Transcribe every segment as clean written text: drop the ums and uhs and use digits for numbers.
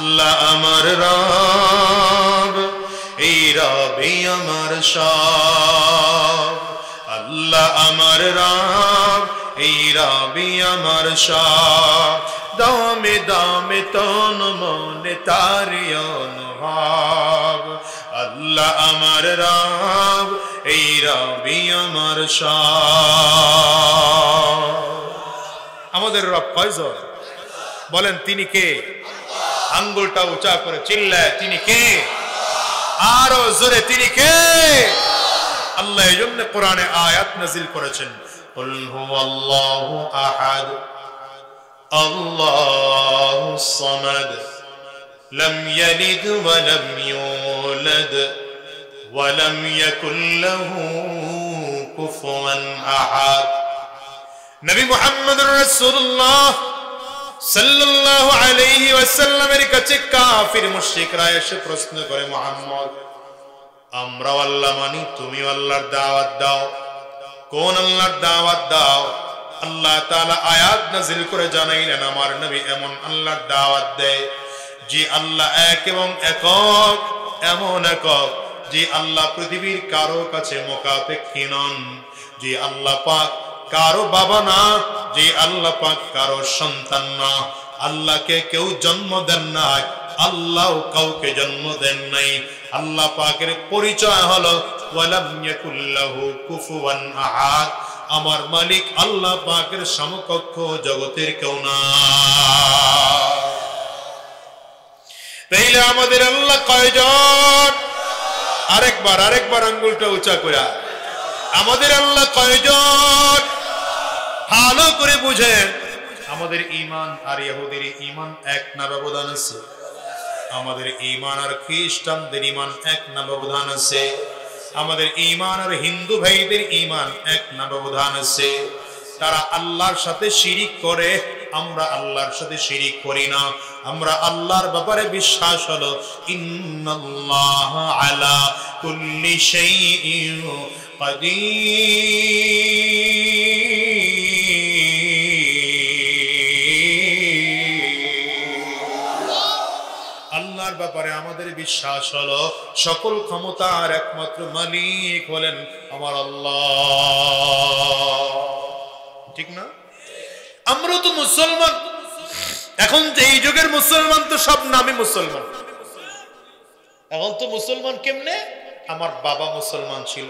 আল্লাহ আমার রব, এই রবই আমার সব। আল্লাহ আমার রব, এই রবই আমার সব। দামে দামে তন মনে তারি অনুভব। আল্লাহ আমার রব, এই রবই আমার সব। আমাদের রব কয়জন বলেন? তিনি কে? আঙ্গুলটা উঁচা করে চিল্লায় তিনি কে? আরো জোরে তিনি কে? আল্লাহ এই জন্য কোরআনে আয়াত নাযিল করেছেন, কুল হুয়াল্লাহু আহাদ আল্লাহুস সামাদ লাম ইয়ালিদ ওয়া লাম ইউলাদ ওয়া লাম ইয়াকুল লাহু কুফুয়ান আহাদ। নবী মুহাম্মদুর রাসূলুল্লাহ সাল্লাল্লাহু আলাইহি ওয়াসাল্লামের কাছে কাফির মুশরিকরা এসে প্রশ্ন করে, মুহাম্মদ, আমরা আল্লাহ মানি, তুমি আল্লাহর দাওয়াত দাও, কোন আল্লাহর দাওয়াত দাও? আল্লাহ তাআলা আয়াত নাযিল করে জানাইলেন, আমার নবী এমন আল্লাহর দাওয়াত দেয় যে আল্লাহ এক এবং একক, এমন একক যে আল্লাহ পৃথিবীর কারো কাছে মুখাপেক্ষী নন, যে আল্লাহ পাক কারো বাবা না, যে আল্লাহ পাক কারো সন্তান না। আল্লাহকে কেউ জন্ম দেন নাই, আল্লাহ কাউকে জন্ম দেন নাই। আল্লাহ পাকের পরিচয় হলো ওয়ালাম ইয়াকুল লাহু কুফুয়ান আহাদ, আমার মালিক আল্লাহ পাকের সমকক্ষ জগতের কেউ না। তাইলে আমাদের আল্লাহ কয়জন? আরেকবার আঙ্গুলটা উঁচা করে, আমাদের আল্লাহ কয়জন? ভালো করে বুঝেন, আমাদের ঈমান আর ইহুদির ঈমান এক না, ব্যবধান আছে। আমাদের ঈমান আর খ্রিস্টানদের ঈমান এক না, ব্যবধান আছে। আমাদের ঈমান আর হিন্দু ভাইদের ঈমান এক না, ব্যবধান আছে। তারা আল্লাহর সাথে শিরিক করে, আমরা আল্লাহর সাথে শিরিক করি না। আমরা আল্লাহর ব্যাপারে বিশ্বাস হলো ইন্নাল্লাহা আলা কুল্লি শাইইন আল্লাহর ব্যাপারে আমাদের বিশ্বাস হলো সকল ক্ষমতার একমাত্র মালিক হলেন আমার আল্লাহ। ঠিক না? আমরা তো মুসলমান। এখন যে এই যুগের মুসলমান তো সব নামে মুসলমান। এখন তো মুসলমান কেমনে? আমার বাবা মুসলমান ছিল,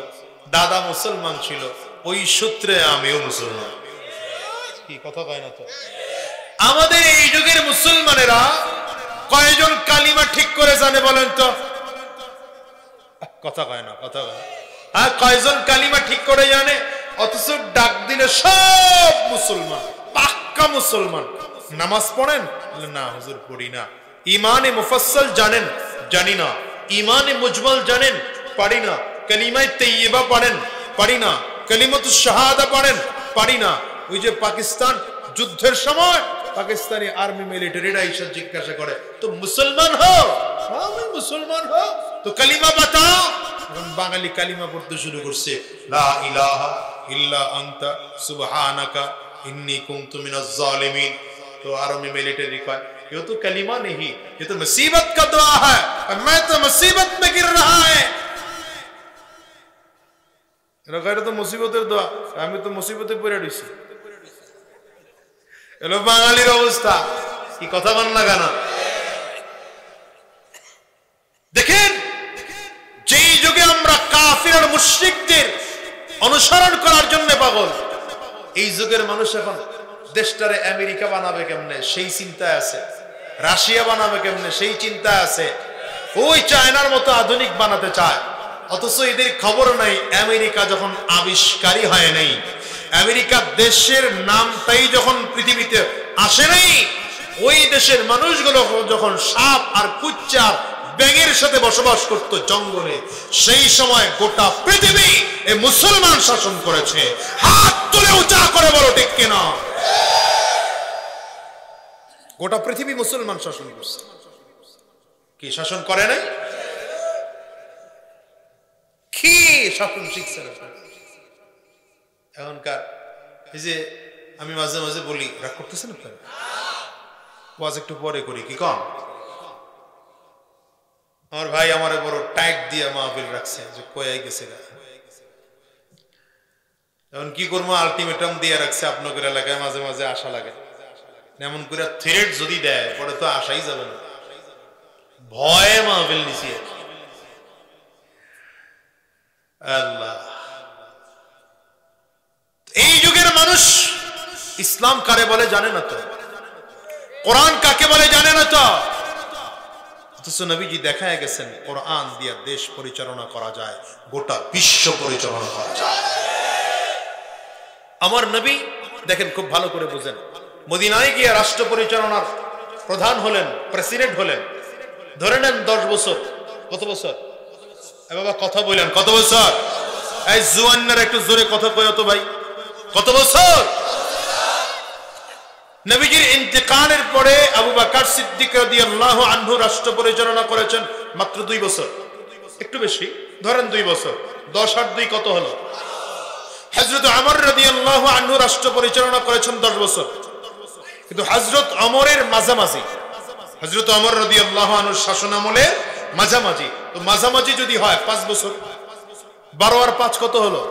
দাদা মুসলমান ছিল, ওই সূত্রে আমিও মুসলমান। কি কথা কয় না তো? আমাদের এই যুগের মুসলমানেরা কয়জন কালিমা ঠিক করে জানে বলেন তো? কথা কয় না, কথা কয়। হ্যাঁ, কয়জন কালিমা ঠিক করে জানে? অথচ ডাক দিলে সব মুসলমান, পাক্কা মুসলমান। নামাজ পড়েন? না হুজুর পড়ি না। ইমানে মুফাসসাল জানেন? জানি না। ইমানে মুজমাল জানেন? পারি না। কালিমায়ে তাইয়্যিবা পড়েন? পারি না। কালিমাতুশ শাহাদা পড়েন? পারি না। ওই যে পাকিস্তান যুদ্ধের সময় পাকিস্তানি আর্মি মিলিটারিরা এসে জিজ্ঞাসা করে, তো মুসলমান হও? আমি মুসলমান হও, তো কালিমা বাতাও। এখন বাঙালি কালিমা পড়তে শুরু করছে, লা ইলাহা ইল্লা আনতা সুবহানাকা ইন্নী কুনতু মিনাজ জালিমিন। तो आर्मी मिलिट्री का ये तो कलीमा नहीं, ये तो मुसीबत का दुआ है और मैं तो मुसीबत में गिर रहा है। এটা তো মুসিবতের দোয়া, আমি তো মুসিবতে পড়ে রইছি। এলো বাঙালির অবস্থা। কি কথা বল না কেন? দেখেন, যেই যুগে আমরা কাফির আর মুশরিকদের অনুসরণ করার জন্য পাগল, এই যুগের মানুষ এখন দেশটারে আমেরিকা বানাবে কেমনে সেই চিন্তায় আছে, রাশিয়া বানাবে কেমনে সেই চিন্তায় আছে, ওই চায়নার মতো আধুনিক বানাতে চায়। অথচ এদের খবর নাই আমেরিকা যখন আবিষ্কারই হয় নাই, আমেরিকা দেশের নামটাই যখন পৃথিবীতে আসে নাই, ওই দেশের মানুষগুলো যখন সাপ আর কুচ্চার ব্যাঙের সাথে বসবাস করত জঙ্গলে, সেই সময় গোটা পৃথিবী এই মুসলমান শাসন করেছে। হাত তুলে উঁচা করে বলো ঠিক কিনা? গোটা পৃথিবী মুসলমান শাসন করছে। কি শাসন করে নাই? কি শাসন শিখছে না? এখনকার এই যে আমি মাঝে মাঝে বলি, রাগ করতেছেন আপনারা? ওয়াজ একটু পরে করি, কি কম? আমার ভাই আমারে বড় টাইট দিয়ে মাহফিল রাখছে যে কয়ে গেছে এখন কি করবো, আলটিমেটাম দিয়ে রাখছে আপনাদের এলাকায়, মাঝে মাঝে আশা লাগে, এমন করে থ্রেট যদি দেয় পরে তো আশাই যাবে না, ভয়ে মাহফিল নিছি। আল্লাহ, এই যুগের মানুষ ইসলাম কারে বলে জানে না তো, কোরআন কাকে বলে জানে না তো, অথচ নবীজি দেখায় গেছেন কোরআন দিয়ে দেশ পরিচালনা করা যায়, গোটা বিশ্ব পরিচালনা করা যায়। আমার নবী দেখেন, খুব ভালো করে বুঝেন, মদিনায় গিয়ে রাষ্ট্র পরিচালনার প্রধান হলেন, প্রেসিডেন্ট হলেন, ধরে নেন 10 বছর। কত বছর বাবা কথা বললেন? কত বছর? এই জুয়ান্নার একটু জোরে কথা কয় তো ভাই, কত বছর? নবীজির ইন্তেকালের পরে আবু বকর সিদ্দিক রাদিয়াল্লাহু আনহু রাষ্ট্র পরিচালনা করেছেন মাত্র 2 বছর, একটু বেশি ধরেন 2 বছর, 10 আর 2 কত হলো? হযরত ওমর রাদিয়াল্লাহু আনহু রাষ্ট্র পরিচালনা করেছেন 10 বছর, কিন্তু হযরত ওমরের মাঝামাঝি, হযরত ওমর রাদিয়াল্লাহু আনহুর শাসন আমলের মাঝামাঝি, তো মাঝামাঝি যদি হয় 5 বছর, 12 আর 5 কত হলো?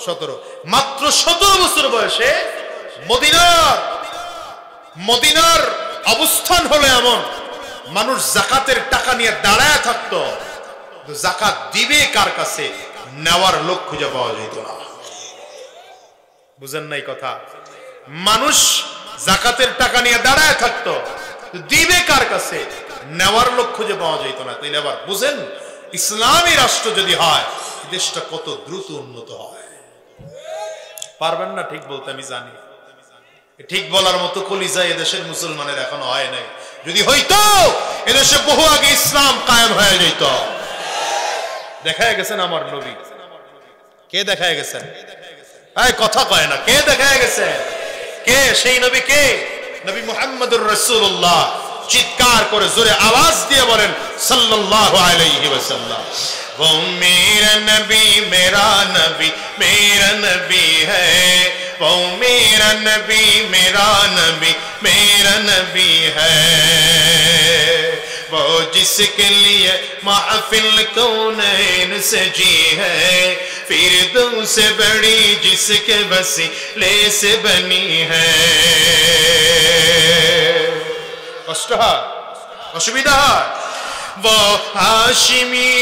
17। মাত্র 17 বছর বয়সে মদিনার অবস্থান হলো এমন, মানুষ যাকাতের টাকা নিয়ে দাঁড়ায় থাকতো, যাকাত দিবে কার কাছে নেওয়ার লোক খুঁজে পাওয়া যেত না। বুঝেন নাই কথা? মানুষ যাকাতের টাকা নিয়ে দাঁড়ায় থাকতো, দিবে কার কাছে নেওয়ার লোক খুঁজে পাওয়া যেত না। তাইলে আবার বুঝেন, ইসলামী রাষ্ট্র যদি হয় দেশটা কত দ্রুত উন্নত হয়। পারবেন না ঠিক বলতে, আমি জানি, ঠিক বলার মতো কলিজা এদেশের মুসলমানের এখনো হয় নাই। যদি হইতো এদেশে বহু আগে ইসলাম কায়েম হয়ে যেত। দেখায় গেছেন আমার নবী, কে দেখায় গেছেন? এই কথা কয় না, কে দেখায় গেছে? কে সেই নবী? কে? নবী মুহাম্মদুর রাসূলুল্লাহ। চিৎকার করে জোরে আওয়াজ দিয়ে বলেন সাল্লাল্লাহু আলাইহি ওয়াসাল্লাম। वो मेरा नबी मेरा नबी मेरा नबी है, वो मेरा नबी मेरा नबी मेरा नबी है, वो जिसके लिए महफिल कौनैन सजी है, फिरदौस से बड़ी जिसके वसीले से बनी है। कष्ट है, असुविधा है, वो हाशिमी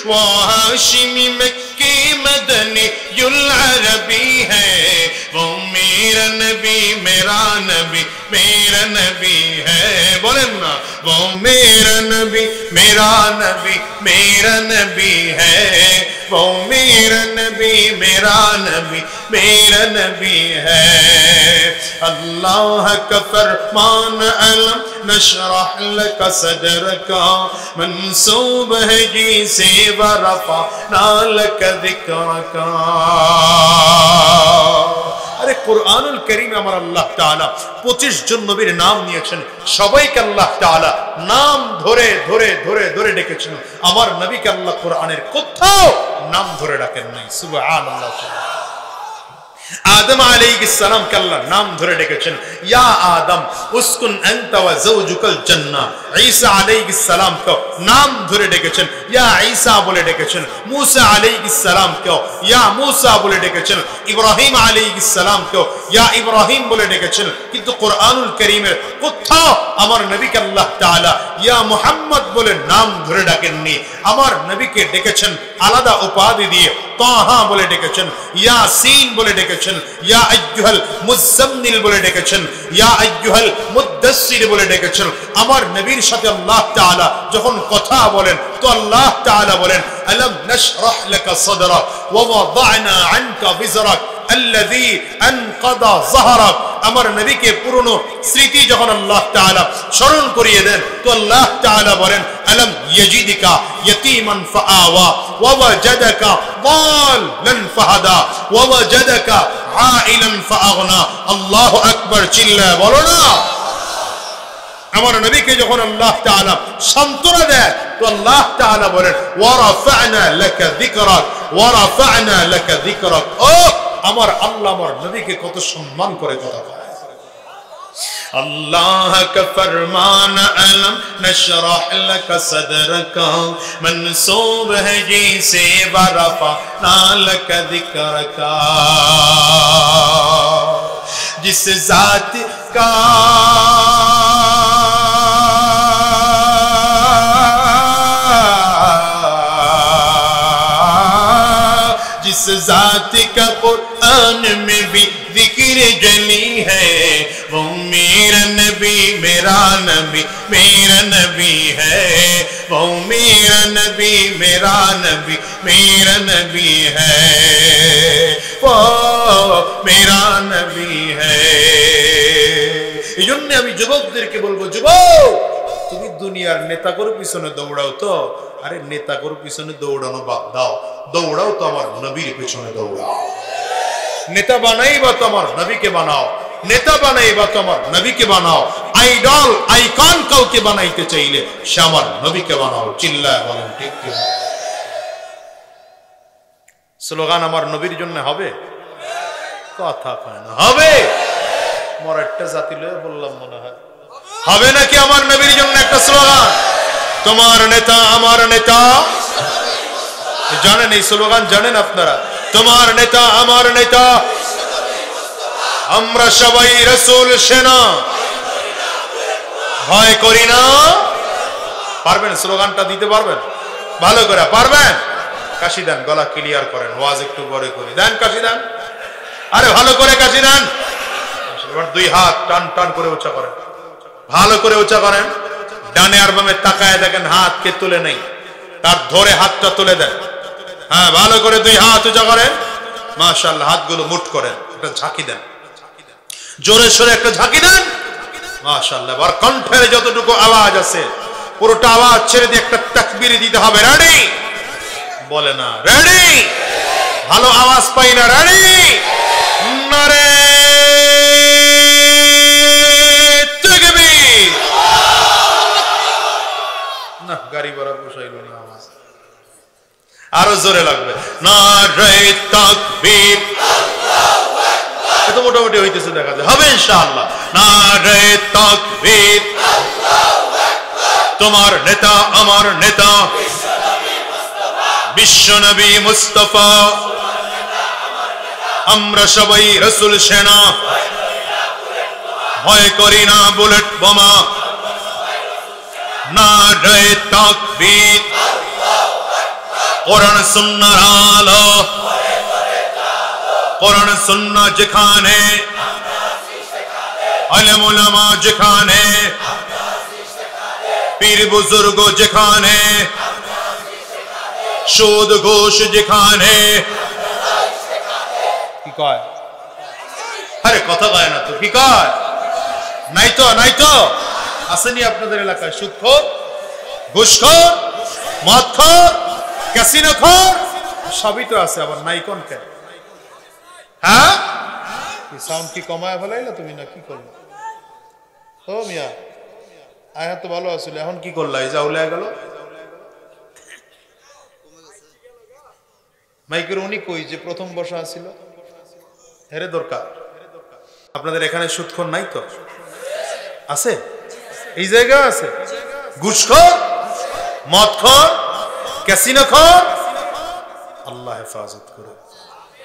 वो हाशिमी मक्की मदनी युल अरबी है, वो मेरा नबी मेरा नबी मेरा नबी है। बोलें ना, वो मेरा नबी मेरा नबी मेरा नबी है, वो मेरा नबी मेरा नबी मेरा नबी है। अल्लाह का फरमान अलम नशरह लक सदरका, मंसूब है जी से वरफा नालक जिक्रका। আরে কুরআনুল কারীমে আমার আল্লাহ তাআলা 25 জন নবীর নাম নিয়েছেন, সবাইকে আল্লাহ তাআলা নাম ধরে ধরে ধরে ধরে ডেকেছেন। আমার নবীকে আল্লাহ কুরআনের কোথাও নাম ধরে ডাকেন নাই। সুবহানাল্লাহ। आदम अलैहिस्सलाम के अल्लाह नाम धरे डेकेছেন, या आदम उस्कुन अंत व ज़ौजुकल जन्ना। ईसा अलैहिस्सलाम को नाम धरे डेकेছেন, या ईसा बोले डेकेছেন। मूसा अलैहिस्सलाम को या मूसा बोले डेकेছেন। इब्राहिम अलैहिस्सलाम को या इब्राहिम बोले डेकेছেন। কিন্তু কুরআনুল কারীমের কোথাও আমার নবীকে আল্লাহ তাআলা ইয়া মুহাম্মদ বলে নাম ধরে ডাকেননি। আমার নবীকে ডেকেছেন আলাদা উপাধি দিয়ে, তাহা বলে ডেকেছেন, ইয়াসিন বলে ডেকেছেন, ইয়া আইয়ুহাল মুযাম্মিল বলে ডেকেছেন, ইয়া আইয়ুহাল মুদ্দাসসির বলে ডেকেছেন। আমার নবীর সাথে আল্লাহ তাআলা যখন কথা বলেন তো আল্লাহ তাআলা বলেন আলাম নাশরাহ লাকা সাদরাক ওয়া ওয়াদা'না আনকা বিজরাক আল্লাযী আনকাদা যাহরাক। আমার নবীকে পুরনো স্মৃতি যখন আল্লাহ তাআলা স্মরণ করিয়ে দেন তো আল্লাহ তাআলা বলেন আলাম ইয়াজিদিকা ইয়াতীমান ফাআওয়া ওয়া ওয়াজাদাকা দাল্লান ফাহাদা ওয়া ওয়াজাদাকা আইলান ফাআগনা। আল্লাহু আকবার, চিল্লা বলো না। আমার নবীকে যখন আল্লাহ তাআলা সান্ত্বনা দেন তো আল্লাহ তাআলা বলেন ওয়া রাফা'না লাকা যিকরাক ওয়া রাফা'না লাকা যিকরাক। ও আমার আল্লাহ আমার নবীকে কত সম্মান করে কথা বলে। अल्लाह का फरमान अलम नशरह लक सदरका मंसूब है जिसे वरफा लक जिक्रका। जिस जात का जिस जात का कुरान में भी जिक्र जली है वो मेरा नबी मेरा नबी मेरा नबी है। वो मेरा नबी मेरा नबी मेरा नबी है। वो मेरा नबी है। এইজন্য আমি যুবকদেরকে বলবো, যুবক তুমি দুনিয়ার নেতাগোর পিছনে দৌড়াও তো, আরে নেতাগোর পিছনে দৌড়ানো বাদ দাও, দৌড়াও তো আমার নবীর পিছনে দৌড়াও। নেতা বানাই বা তোমার নবীকে বানাও, নেতা বানাই বা তোমার নবীকে বানাও। আইডল আইকন কাউকে বানাইতে চাইলে সে আমার নবীকে বানাও। চিল্লায় বলেন ঠিক কি? স্লোগান আমার নবীর জন্য হবে? কথা কয় না হবে। মোর একটা জাতি লয়ে বললাম মনে হয় হবে নাকি আমার নবীর জন্য একটা স্লোগান? তোমার নেতা আমার নেতা, জানেন এই স্লোগান? জানেন আপনারা? তোমার নেতা আমার নেতা, আমরা সবাই রাসূল সেনা, ভয় করি না। পারবেন স্লোগানটা দিতে? পারবেন? ভালো করে পারবেন? কাশি দেন, গলা ক্লিয়ার করেন, ওয়াজ একটু বড় করে দেন, কাশি দেন, আরে ভালো করে কাশি দেন। এবার দুই হাত টান টান করে উঁচা করেন, ভালো করে উঁচা করেন। ডানে আর বামে তাকায় দেখেন হাত কে তুলে নেই, তার ধরে হাতটা তুলে দেন। হ্যাঁ, ভালো করে দুই হাত উঁচা করেন, মাশাআল্লাহ। হাতগুলো মুঠ করেন, একটা ঝাঁকি দেন, জোরে সোরে একটা ঝাঁকি দেন, মাশাআল্লাহ। আর কণ্ঠের যতটুকু আওয়াজ আছে পুরোটা আওয়াজ ছেড়ে দিয়ে একটা তাকবীর দিতে হবে। রেডি? বলে না রেডি? ভালো আওয়াজ পাই না। রেডি? নারে তাকবীর। না, গাড়ি ভরা বসাইল না আওয়াজ, আরো জোরে লাগবে। নারে তাকবীর। এটা মোটামুটি হইতেছে, দেখা যায়, হবে ইনশাআল্লাহ। নারে তাকবীর। তোমার নেতা আমার নেতা বিশ্ব নবী মুস্তাফা, আমরা সবাই রাসূল সেনা, ভয় করি না বুলেট বোমা। নারে তাকবীর। কোরআন সুন্নাহর আলো, কোরআন সুন্নাহ যেখানে, আলেম উলামা যেখানে, পীর বুজুর্গ যেখানে, সুদ ঘোষ যেখানে। কি কয়? আরে কথা কয় না তো, কি কয়? নাই তো, নাই তো। আসেনি আপনাদের এলাকায় সুদখোর, ঘুষখোর, মদখোর, ক্যাসিনোখোর? সবই তো আছে, আবার নাই কোন কেন? হ্যাঁ, সাউন্ড কি কমায় ফেলাইলা তুমি না কি করলো? ও মিয়া, আয়া তো ভালো আছিল, এখন কি করলা? এই যাও গেল মাইকের উনি কই যে প্রথম বসা আছিল? হেরে দরকার। আপনাদের এখানে সুদখোর নাই তো? আছে, এই জায়গা আছে। ঘুষখোর, মদখোর, ক্যাসিনোখোর, আল্লাহ হেফাজত করে।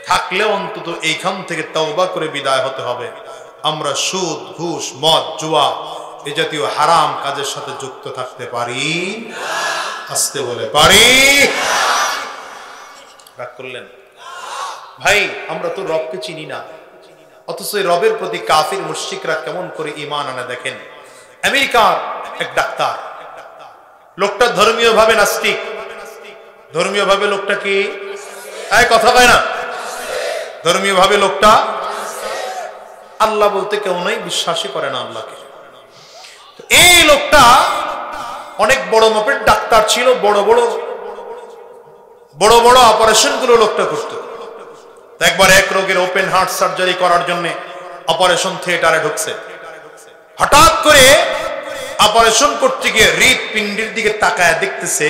থাকলে অন্তত এইখান থেকে তওবা করে বিদায় হতে হবে। আমরা সুদ, ঘুষ, মদ, জুয়া এই জাতীয় হারাম কাজের সাথে যুক্ত থাকতে পারি? আসতে বলে পারি? রাগ করলেন ভাই? আমরা তো রবকে চিনি না, অথচ রবের প্রতি কাফির মুশরিকরা কেমন করে ঈমান আনে দেখেন। আমেরিকার এক ডাক্তার, লোকটা ধর্মীয় ভাবে নাস্তিক। ধর্মীয় ভাবে লোকটা কি? কথা কয় না? ধর্মীয় ভাবে লোকটা আল্লাহ বলতে কেউ নাই, বিশ্বাসই করে না আল্লাহকে। এই লোকটা অনেক বড় মাপের ডাক্তার ছিল, বড় বড় অপারেশন গুলো লোকটা করতো। একবার এক রোগের ওপেন হার্ট সার্জারি করার জন্য অপারেশন থিয়েটারে ঢুকছে। হঠাৎ করে অপারেশন করতে গিয়ে হৃৎপিণ্ডের দিকে তাকায় দেখতেছে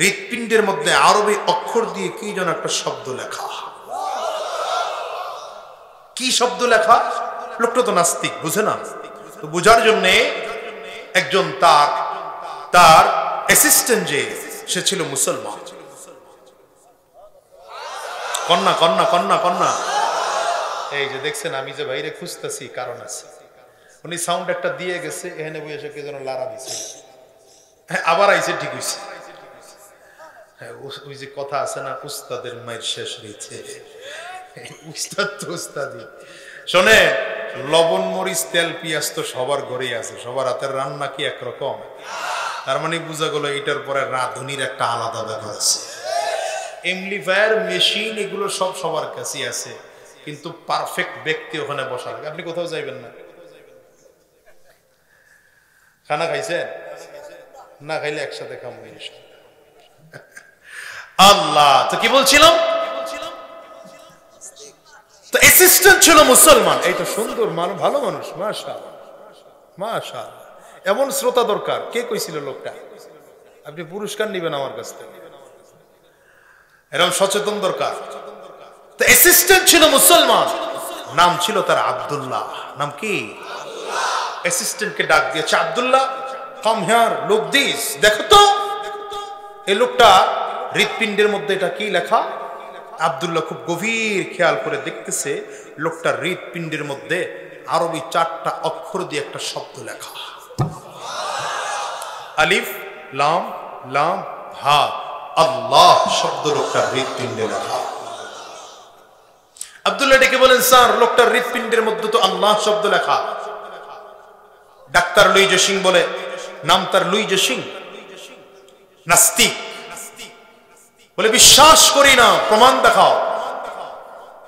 হৃৎপিণ্ডের মধ্যে আরবি অক্ষর দিয়ে কি যেন একটা শব্দ লেখা। কি শব্দ লেখা? লোকটা তো নাস্তিক, বুঝে না। তো বোঝার জন্য একজন তার অ্যাসিস্ট্যান্ট যে সে ছিল মুসলমান। কন্যা কন্যা কন্যা কন্যা এই যে দেখছেন আমি যে বাইরে খুঁজতেছি, কারণ আছে। উনি সাউন্ড একটা দিয়ে গেছে, এখানে বসে কে যেন লারা দিছে, আবার আইছে, ঠিক হইছে। ওই যে কথা আছে না, উস্তাদের মায়ের শেষ হয়েছে। উস্তাদ তো উস্তাদি। শোনে, লবণ মরিচ তেল পেঁয়াজ তো সবার ঘরেই আছে, সবার হাতের রান্না কি একরকম? তার মানে বোঝা গেল এটার পরে রাঁধুনির একটা আলাদা ব্যাপার আছে। এমপ্লিফায়ার মেশিন এগুলো সব সবার কাছেই আছে, কিন্তু পারফেক্ট ব্যক্তি ওখানে বসা লাগে। আপনি কোথাও যাইবেন না। খানা খাইছেন? না খাইলে একসাথে খাবো। আল্লাহ, তো কি বলছিলাম? তো অ্যাসিস্ট্যান্ট ছিল মুসলমান। এই তো সুন্দর মানুষ, ভালো মানুষ, মাশাআল্লাহ মাশাআল্লাহ। এমন শ্রোতা দরকার। কে কইছিল লোকটা? আপনি পুরস্কার নিবেন আমার কাছ থেকে। এরকম সচেতন দরকার। তো অ্যাসিস্ট্যান্ট ছিল মুসলমান, নাম ছিল তার আব্দুল্লাহ। নাম কি? অ্যাসিস্ট্যান্টকে ডাক দিয়েছে, Abdullah come here, look this, দেখো তো এই লোকটা হৃৎপিণ্ডের মধ্যে এটা কি লেখা? আব্দুল্লাহ খুব গভীর খেয়াল করে দেখতেছে, লোকটার হৃৎপিণ্ডের মধ্যে আরবি 4টা অক্ষর দিয়ে একটা শব্দ লেখা, আলিফ লাম লাম হা, আল্লাহ শব্দ লোকটার হৃৎপিণ্ডে লেখা। আব্দুল্লাহ ডেকে বলেন, স্যার লোকটার হৃৎপিণ্ডের মধ্যে তো আল্লাহ শব্দ লেখা। ডাক্তার লুইজে সিং বলে, নাম তার লুইজে সিং, নাস্তিক। বলে বিশ্বাস করি না, প্রমাণ দেখাও।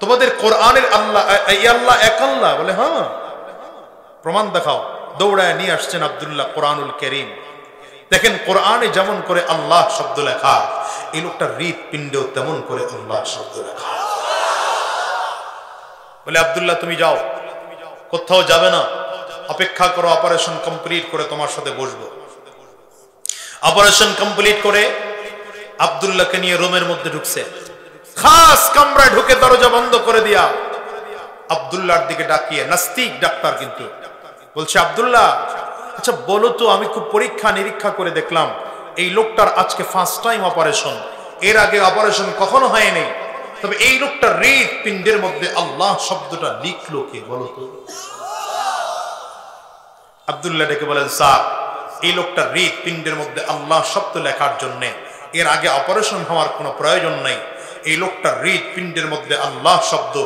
তোমাদের কোরআনের আল্লাহ এই আল্লাহ এক আল্লাহ? বলে হ্যাঁ। প্রমাণ দেখাও। দৌড়ায় নিয়ে আসছেন আব্দুল্লাহ কোরআনুল কারীম। দেখেন কোরআনে যেমন করে আল্লাহ শব্দ লেখা, এই লোকটার হৃৎপিণ্ডেও তেমন করে আল্লাহ শব্দ লেখা। বলে আব্দুল্লাহ তুমি যাও, কোথাও যাবে না, অপেক্ষা করো, অপারেশন কমপ্লিট করে তোমার সাথে বসবো। অপারেশন কমপ্লিট করে আব্দুল্লাহকে নিয়ে রুমের মধ্যে ঢুকছে, খাস কামরায় ঢুকে দরজা বন্ধ করে দিয়া আব্দুল্লাহর দিকে ডাকিয়ে, নাস্তিক ডাক্তার কিন্তু, বলছে আব্দুল্লাহ আচ্ছা বলো তো, আমি খুব পরীক্ষা নিরীক্ষা করে দেখলাম এই লোকটার আজকে ফার্স্ট টাইম অপারেশন, এর আগে অপারেশন কখনো হয়নি, তবে এই লোকটার হৃৎপিণ্ডের মধ্যে আল্লাহ শব্দটা লিখলো কে বলো তো? আব্দুল্লাহ ডেকে বলেন, স্যার এই লোকটার হৃৎপিণ্ডের মধ্যে আল্লাহ শব্দ লেখার জন্য এর আগে অপারেশন হওয়ার কোনো প্রয়োজন নাই। এই লোকটার হৃৎপিণ্ডের মধ্যে আল্লাহ শব্দ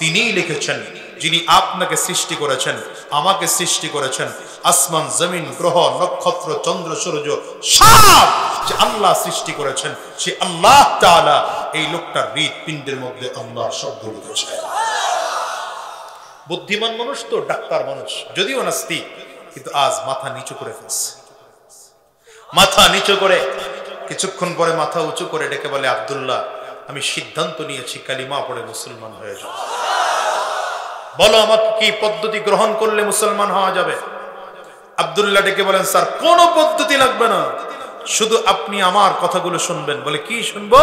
তিনিই লিখেছেন, যিনি আপনাকে সৃষ্টি করেছেন, আমাকে সৃষ্টি করেছেন, আসমান জমিন গ্রহ নক্ষত্র চন্দ্র সূর্য সব যে আল্লাহ সৃষ্টি করেছেন, সে আল্লাহ তাআলা এই লোকটার হৃৎপিণ্ডের মধ্যে আল্লাহ শব্দ লিখেছেন। বুদ্ধিমান মানুষ তো, ডাক্তার মানুষ, যদিও নাস্তিক, কিন্তু আজ মাথা নিচু করে ফেলছে। মাথা নিচু করে কিছুক্ষণ পরে মাথা উঁচু করে ডেকে বলে, আব্দুল্লাহ আমি সিদ্ধান্ত নিয়েছি কালিমা পড়ে মুসলমান হয়ে যাব। বলো আমাকে কি পদ্ধতি গ্রহণ করলে মুসলমান হওয়া যাবে? আব্দুল্লাহ ডেকে বলেন, স্যার কোন পদ্ধতি লাগবে না, শুধু আপনি আমার কথাগুলো শুনবেন। বলে কি শুনবো?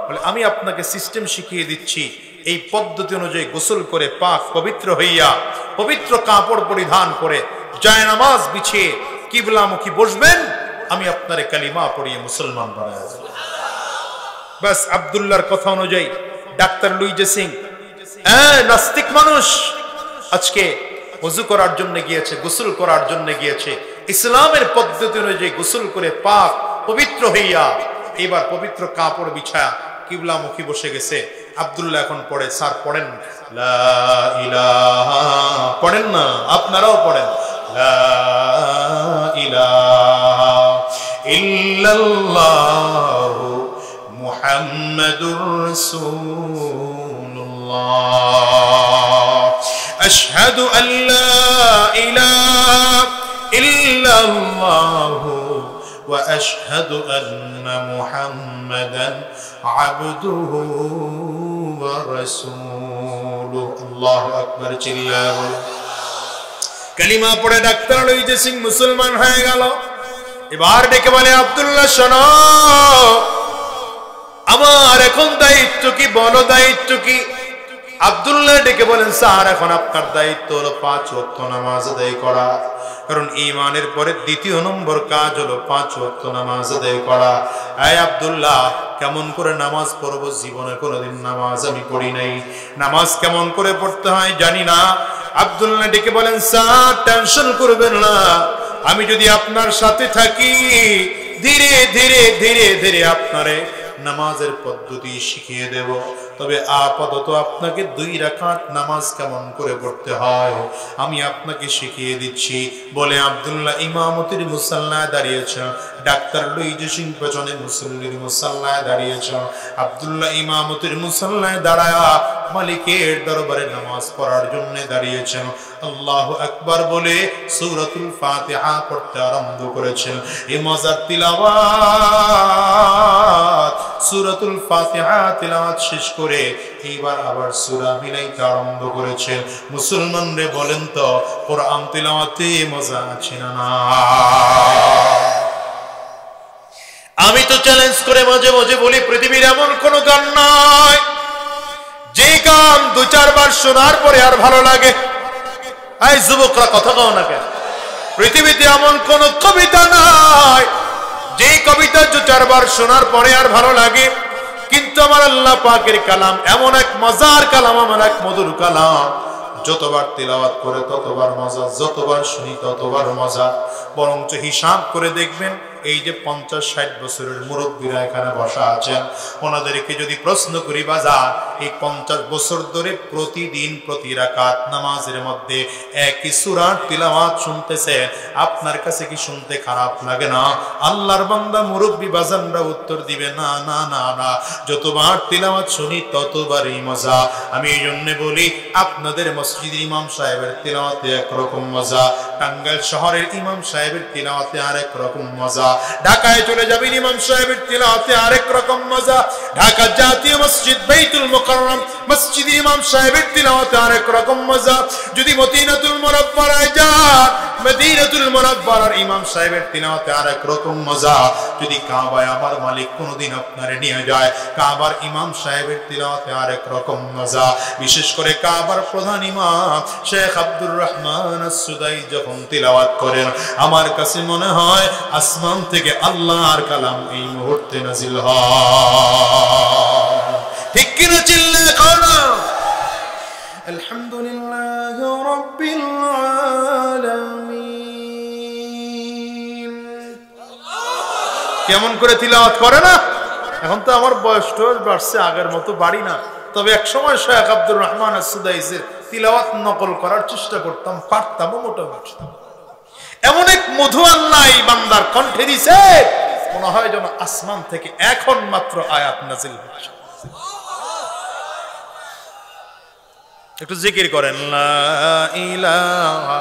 বলে আমি আপনাকে সিস্টেম শিখিয়ে দিচ্ছি, এই পদ্ধতি অনুযায়ী গোসল করে পাক পবিত্র হইয়া পবিত্র কাপড় পরিধান করে জায়নামাজ বিছিয়ে কিবলামুখী বসবেন, আমি আপনারে কালিমা পড়িয়ে মুসলমান বানায় দেব। বাস আব্দুল্লাহর কথা অনুযায়ী ডাক্তার লুইজে সিং, নাস্তিক মানুষ, আজকে ওযু করার জন্য গিয়েছে, গোসল করার জন্য গিয়েছে, ইসলামের পদ্ধতি অনুযায়ী গোসল করে পাক পবিত্র হইয়া এবার পবিত্র কাপড় বিছায়া কিবলামুখী বসে গেছে। আব্দুল্লাহ এখন পড়ে, স্যার পড়েন লা ইলাহা, পড়েন না আপনারাও পড়েন, লা ইলাহা ইল্লাল্লাহু মুহাম্মাদুর রাসূলুল্লাহ, আশহাদু আল্লা ইলাহা ইল্লাল্লাহু ওয়া আশহাদু আন্না মুহাম্মাদান আবদুহু ওয়া রাসূলুহু। আল্লাহু আকবার, চিল্লায়ে বলো। কালিমা পড়ে ডাক্তার লুইজে সিং মুসলমান হয়ে গেল। এবার ডেকে বলে, আব্দুল্লাহ শোনো, আমার এখন দায়িত্ব কি? বলো দায়িত্ব কি? আব্দুল্লাহ ডেকে বলেন, স্যার এখন আপনার দায়িত্ব হলো 5 ওয়াক্ত নামাজ আদায় করা, কারণ ঈমানের পরে দ্বিতীয় নম্বর কাজ হলো 5 ওয়াক্ত নামাজ আদায় করা। এই আব্দুল্লাহ, কেমন করে নামাজ পড়বো? জীবনে কোনোদিন নামাজ আমি পড়ি নাই, নামাজ কেমন করে পড়তে হয় জানি না। আব্দুল্লাহ ডেকে বলেন, স্যার টেনশন করবেন না, আমি যদি আপনার সাথে থাকি ধীরে ধীরে ধীরে ধীরে আপনারে নামাজের পদ্ধতি শিখিয়ে দেব। তবে আপাতত আপনাকে 2 রাকাত নামাজ কেমন করে পড়তে হয় আমি আপনাকে শিখিয়ে দিচ্ছি। বলে আব্দুল্লাহ ইমামতির মুসাল্লায় দাঁড়িয়েছেন, ডাক্তার লুইজি সিং পেছনে মুসল্লির মুসাল্লায় দাঁড়িয়েছেন। আব্দুল্লাহ ইমামতির মুসাল্লায় দাঁড়ায়া মালিকের দরবারে নামাজ পড়ার জন্য দাঁড়িয়েছেন। আল্লাহু আকবার বলে সূরাতুল ফাতিহা পড়তে আরম্ভ করেছেন। এই মজার তিলাওয়াত, সূরাতুল ফাতিহা তিলাওয়াত শেষ করে এইবার আবার সূরা মিলাইতে আরম্ভ করেছেন। মুসলমান রে বলেন তো, কোরআন তিলাওয়াতে মজা আছে না? আমি তো চ্যালেঞ্জ করে মাঝে মাঝে বলি, পৃথিবীর এমন কোন গান নাই যে গান 2-4 বার শোনার পরে আর ভালো লাগে। এই যুবকরা কথা কও না কেন? পৃথিবীতে এমন কোন কবিতা নাই যে কবিতা 2-4 বার শোনার পরে আর ভালো লাগে। কিন্তু আমার আল্লাহ পাকের কালাম এমন এক মজার কালাম, আমার এক মধুর কালাম, যতবার তিলাওয়াত করে ততবার মজা, যতবার শুনি ততবার মজা। বরঞ্চ হিসাব করে দেখবেন, এই যে 50-60 বছরের মুরব্বীরা এখানে বসা আছেন, ওনাদেরকে যদি প্রশ্ন করি, বাজার এই 50 বছর ধরে প্রতিদিন প্রতি রাকাত নামাজের মধ্যে একই সূরার তিলাওয়াত শুনতেছে, আপনার কাছে কি শুনতে খারাপ লাগে না? আল্লাহর বান্দা মুরব্বী বাজানরা উত্তর দিবে, না না না না, যতবার তিলাওয়াত শুনি ততবারই মজা। আমি এই জন্য বলি, আপনাদের মসজিদের ইমাম সাহেবের তিলাওয়াতে একরকম মজা, টাঙ্গাইল শহরের ইমাম সাহেবের তিলাওয়াতে আরেক রকম মজা, ঢাকায় চলে যাবেন ইমাম সাহেবের তিলাওয়াতে আরেক রকম মজা, ঢাকা জাতীয় মসজিদ বাইতুল মুকাররম মসজিদ ইমাম সাহেবের তিলাওয়াতে আরেক রকম মজা। যদি মদিনাতুল মুনাওয়ারায় যান, মদিনাতুল মুনাওয়ারার ইমাম সাহেবের তিলাওয়াতে আরেক রকম মজা। যদি কাবায় আমার মালিক কোনদিন আপনারে নিয়ে যায়, কাবার ইমাম সাহেবের তিলাওয়াতে আরেক রকম মজা। বিশেষ করে কাবার প্রধান ইমাম শেখ আব্দুর রহমান আস-সুদাই যখন তিলাওয়াত করেন, আমার কাছে মনে হয় আসমান থেকে আল্লাহর কালাম এই মুহূর্তে নাজিল হয়। ঠিক কিনা? চিল্লে কানা আলহামদুলিল্লাহ রাব্বিল আলামিন। কেমন করে তিলাওয়াত করে না? এখন তো আমার বয়স বাড়ছে, আগের মতো বাড়ি না। তবে এক সময় শেখ আব্দুর রহমান আস-সুদাইসের তিলাওয়াত নকল করার চেষ্টা করতাম, পারতাম মোটামুটি। এমন এক মধু আল্লাহ এই বান্দার কণ্ঠে দিছে, মনে হয় যেন আসমান থেকে এখন মাত্র আয়াত নাজিল হচ্ছে। একটু জিকির করেন, লা ইলাহা